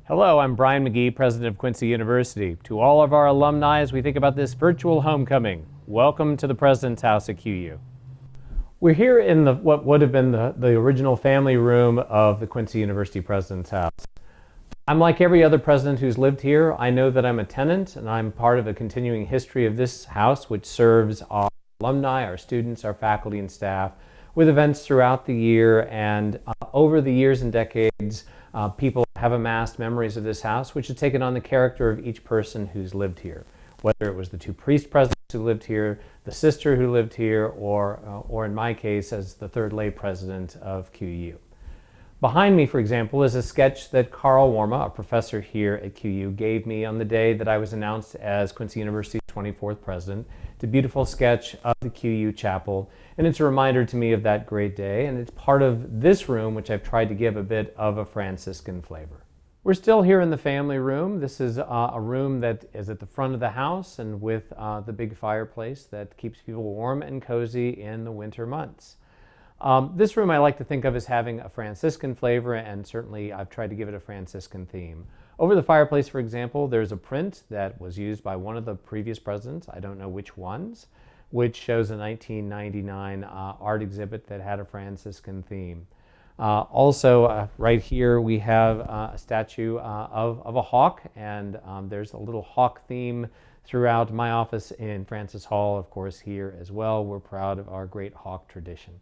Hello, I'm Brian McGee, president of Quincy University. To all of our alumni, as we think about this virtual homecoming, welcome to the President's House at QU. We're here in what would have been the original family room of the Quincy University President's House. I'm like every other president who's lived here. I know that I'm a tenant and I'm part of a continuing history of this house, which serves our alumni, our students, our faculty and staff with events throughout the year. And over the years and decades, people have amassed memories of this house, which has taken on the character of each person who's lived here, whether it was the two priest presidents who lived here, the sister who lived here, or in my case, as the third lay president of QU. Behind me, for example, is a sketch that Carl Warma, a professor here at QU, gave me on the day that I was announced as Quincy University's 24th president. It's a beautiful sketch of the QU chapel, and it's a reminder to me of that great day, and it's part of this room, which I've tried to give a bit of a Franciscan flavor. We're still here in the family room. This is a room that is at the front of the house and with the big fireplace that keeps people warm and cozy in the winter months. This room I like to think of as having a Franciscan flavor, and certainly I've tried to give it a Franciscan theme. Over the fireplace, for example, there's a print that was used by one of the previous presidents, I don't know which ones, which shows a 1999 art exhibit that had a Franciscan theme. Also, right here we have a statue of a hawk, and there's a little hawk theme throughout my office in Francis Hall, of course, here as well. We're proud of our great hawk tradition.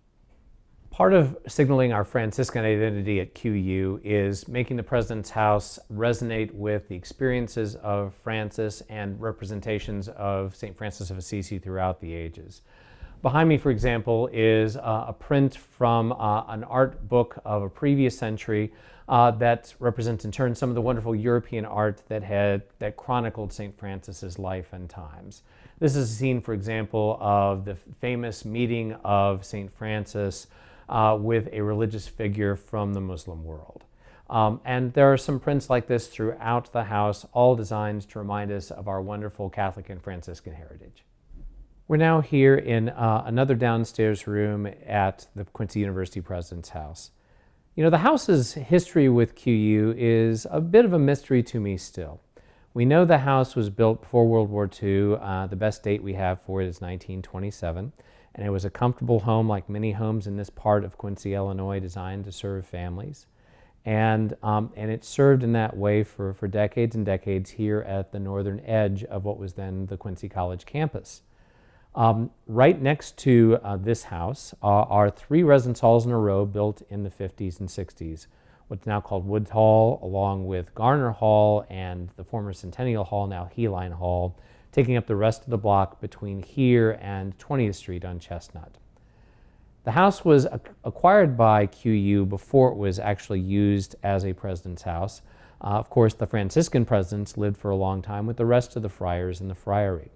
Part of signaling our Franciscan identity at QU is making the President's House resonate with the experiences of Francis and representations of St. Francis of Assisi throughout the ages. Behind me, for example, is a print from an art book of a previous century that represents in turn some of the wonderful European art that chronicled St. Francis's life and times. This is a scene, for example, of the famous meeting of St. Francis with a religious figure from the Muslim world. And there are some prints like this throughout the house, all designed to remind us of our wonderful Catholic and Franciscan heritage. We're now here in another downstairs room at the Quincy University President's House. You know, the house's history with QU is a bit of a mystery to me still. We know the house was built before World War II. The best date we have for it is 1927. And it was a comfortable home, like many homes in this part of Quincy, Illinois, designed to serve families. And it served in that way for decades and decades here at the northern edge of what was then the Quincy College campus. Right next to this house are three residence halls in a row built in the 50s and 60s. What's now called Woods Hall, along with Garner Hall and the former Centennial Hall, now Heline Hall, taking up the rest of the block between here and 20th Street on Chestnut. The house was acquired by QU before it was actually used as a president's house. Of course, the Franciscan presidents lived for a long time with the rest of the friars in the friary.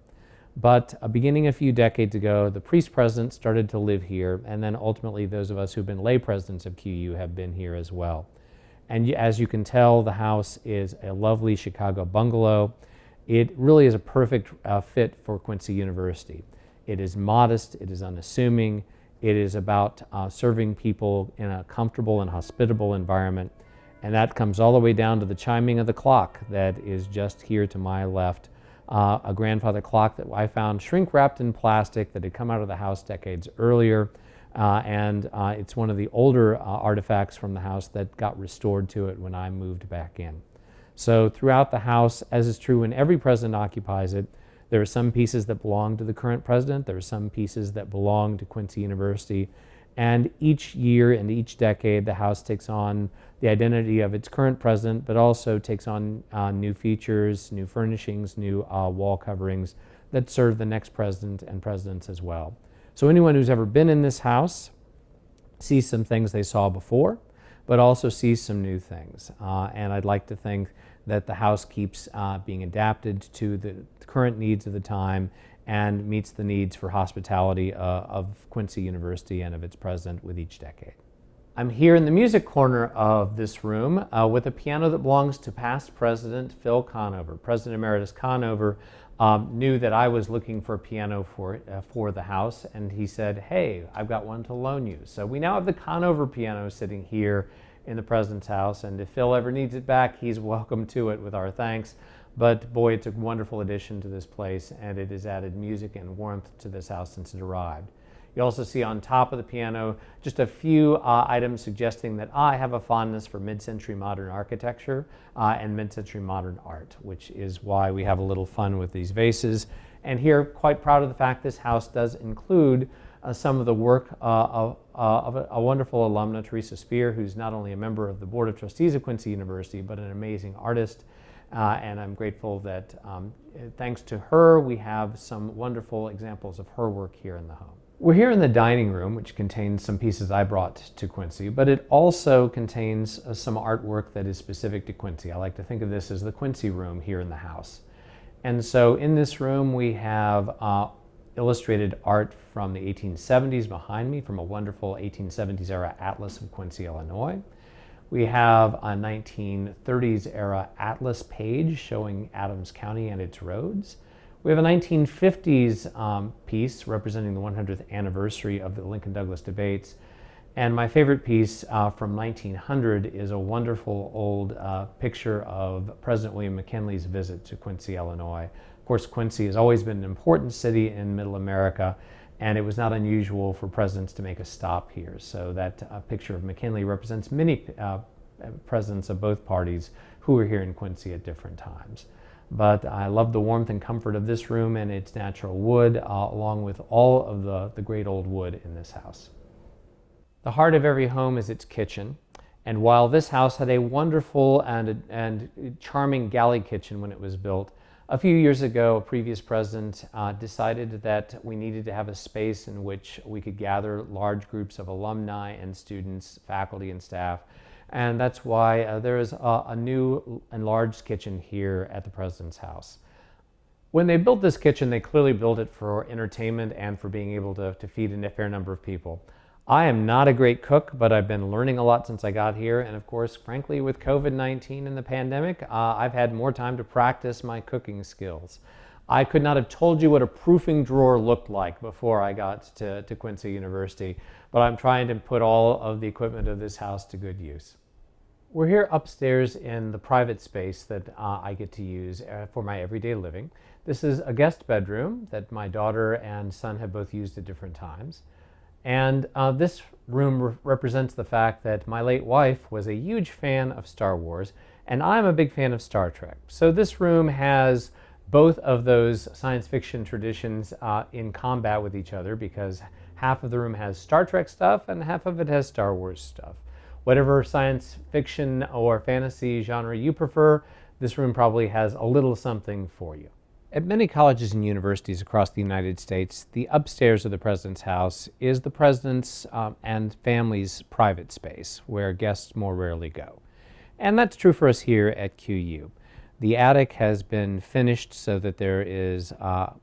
But beginning a few decades ago, the priest presidents started to live here, and then ultimately those of us who've been lay presidents of QU have been here as well. And as you can tell, the house is a lovely Chicago bungalow. It really is a perfect fit for Quincy University. It is modest, it is unassuming, it is about serving people in a comfortable and hospitable environment, and that comes all the way down to the chiming of the clock that is just here to my left, a grandfather clock that I found shrink-wrapped in plastic that had come out of the house decades earlier, and it's one of the older artifacts from the house that got restored to it when I moved back in. So throughout the house, as is true when every president occupies it, there are some pieces that belong to the current president, there are some pieces that belong to Quincy University, and each year and each decade the house takes on the identity of its current president, but also takes on new features, new furnishings, new wall coverings that serve the next president and presidents as well. So anyone who's ever been in this house sees some things they saw before, but also sees some new things. And I'd like to think that the house keeps being adapted to the current needs of the time and meets the needs for hospitality of Quincy University and of its president with each decade. I'm here in the music corner of this room with a piano that belongs to past President Phil Conover. President Emeritus Conover knew that I was looking for a piano for the house, and he said, "Hey, I've got one to loan you." So we now have the Conover piano sitting here in the President's House, and if Phil ever needs it back, he's welcome to it with our thanks. But boy, it's a wonderful addition to this place, and it has added music and warmth to this house since it arrived. You also see on top of the piano just a few items suggesting that I have a fondness for mid-century modern architecture and mid-century modern art, which is why we have a little fun with these vases. And here, quite proud of the fact this house does include some of the work of a wonderful alumna, Teresa Spear, who's not only a member of the Board of Trustees of Quincy University, but an amazing artist. And I'm grateful that thanks to her, we have some wonderful examples of her work here in the home. We're here in the dining room, which contains some pieces I brought to Quincy, but it also contains some artwork that is specific to Quincy. I like to think of this as the Quincy room here in the house. And so in this room, we have illustrated art from the 1870s behind me, from a wonderful 1870s era atlas of Quincy, Illinois. We have a 1930s era atlas page showing Adams County and its roads. We have a 1950s piece representing the 100th anniversary of the Lincoln-Douglas debates. And my favorite piece from 1900 is a wonderful old picture of President William McKinley's visit to Quincy, Illinois. Of course, Quincy has always been an important city in Middle America, and it was not unusual for presidents to make a stop here. So that picture of McKinley represents many presidents of both parties who were here in Quincy at different times. But I love the warmth and comfort of this room and its natural wood, along with all of the great old wood in this house. The heart of every home is its kitchen. And while this house had a wonderful and charming galley kitchen when it was built, a few years ago, a previous president decided that we needed to have a space in which we could gather large groups of alumni and students, faculty and staff. And that's why there is a new enlarged kitchen here at the President's House. When they built this kitchen, they clearly built it for entertainment and for being able to feed a fair number of people. I am not a great cook, but I've been learning a lot since I got here. And of course, frankly, with COVID-19 and the pandemic, I've had more time to practice my cooking skills. I could not have told you what a proofing drawer looked like before I got to Quincy University, but I'm trying to put all of the equipment of this house to good use. We're here upstairs in the private space that I get to use for my everyday living. This is a guest bedroom that my daughter and son have both used at different times. And this room represents the fact that my late wife was a huge fan of Star Wars, and I'm a big fan of Star Trek. So this room has both of those science fiction traditions in combat with each other, because half of the room has Star Trek stuff and half of it has Star Wars stuff. Whatever science fiction or fantasy genre you prefer, this room probably has a little something for you. At many colleges and universities across the United States, the upstairs of the President's House is the President's and family's private space, where guests more rarely go. And that's true for us here at QU. The attic has been finished so that there is a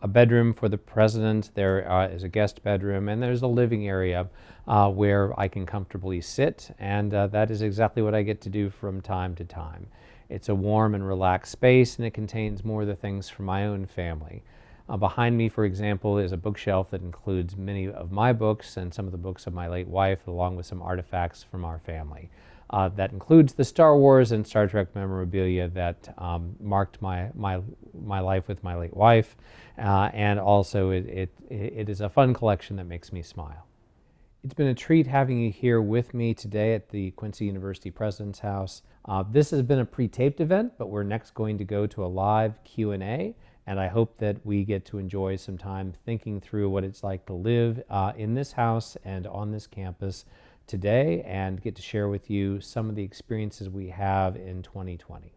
bedroom for the President, there is a guest bedroom, and there's a living area where I can comfortably sit, and that is exactly what I get to do from time to time. It's a warm and relaxed space, and it contains more of the things from my own family. Behind me, for example, is a bookshelf that includes many of my books and some of the books of my late wife, along with some artifacts from our family. That includes the Star Wars and Star Trek memorabilia that marked my life with my late wife, and also it is a fun collection that makes me smile. It's been a treat having you here with me today at the Quincy University President's House. This has been a pre-taped event, but we're next going to go to a live Q&A, and I hope that we get to enjoy some time thinking through what it's like to live in this house and on this campus today, and get to share with you some of the experiences we have in 2020.